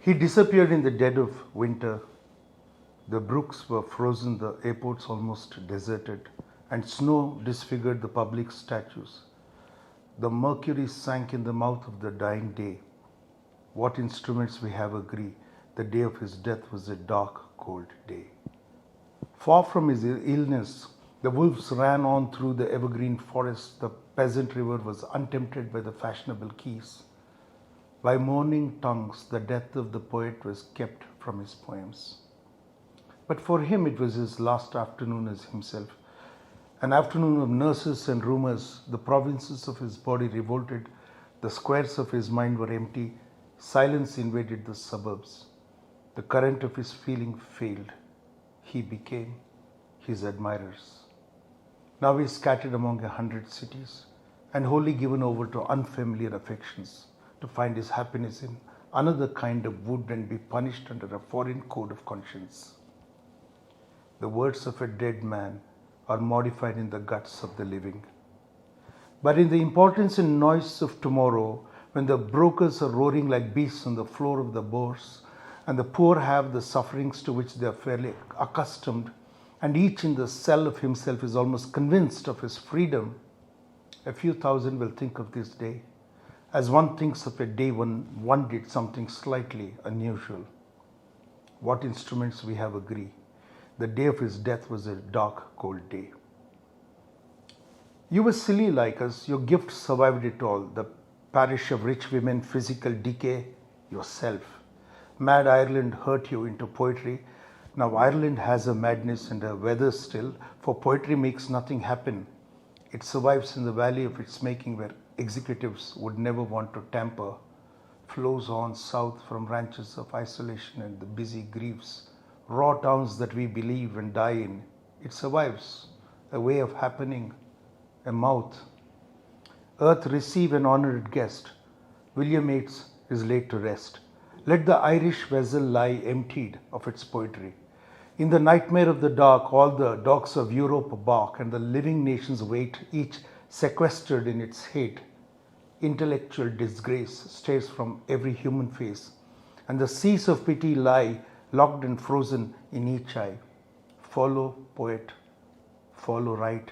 He disappeared in the dead of winter. The brooks were frozen, the airports almost deserted, and snow disfigured the public statues. The mercury sank in the mouth of the dying day. What instruments we have agree, the day of his death was a dark, cold day. Far from his illness, the wolves ran on through the evergreen forest. The peasant river was untempted by the fashionable quays. By mourning tongues, the death of the poet was kept from his poems. But for him, it was his last afternoon as himself. An afternoon of nurses and rumors. The provinces of his body revolted. The squares of his mind were empty. Silence invaded the suburbs. The current of his feeling failed. He became his admirers. Now he is scattered among 100 cities and wholly given over to unfamiliar affections, to find his happiness in another kind of wood and be punished under a foreign code of conscience. The words of a dead man are modified in the guts of the living. But in the importance and noise of tomorrow, when the brokers are roaring like beasts on the floor of the bourse, and the poor have the sufferings to which they are fairly accustomed, and each in the cell of himself is almost convinced of his freedom, a few thousand will think of this day as one thinks of a day when one did something slightly unusual. What instruments we have agree. The day of his death was a dark, cold day. You were silly like us. Your gift survived it all. The parish of rich women, physical decay, yourself. Mad Ireland hurt you into poetry. Now Ireland has a madness and a weather still, for poetry makes nothing happen. It survives in the valley of its making, where executives would never want to tamper. Flows on south from ranches of isolation and the busy griefs. Raw towns that we believe and die in. It survives, a way of happening, a mouth. Earth receive an honored guest. William Yeats is laid to rest. Let the Irish vessel lie emptied of its poetry. In the nightmare of the dark, all the dogs of Europe bark, and the living nations wait, each sequestered in its hate. Intellectual disgrace stares from every human face, and the seas of pity lie locked and frozen in each eye. Follow, poet, follow right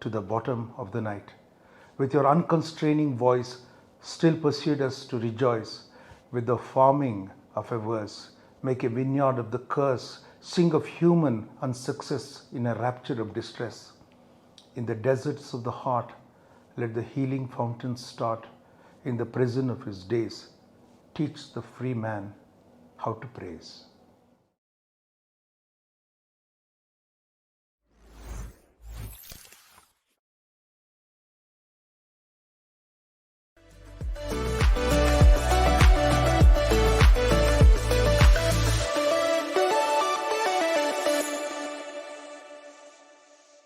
to the bottom of the night. With your unconstraining voice, still persuade us to rejoice. With the farming of a verse, make a vineyard of the curse. Sing of human unsuccess in a rapture of distress. In the deserts of the heart, let the healing fountains start. In the prison of his days, teach the free man how to praise.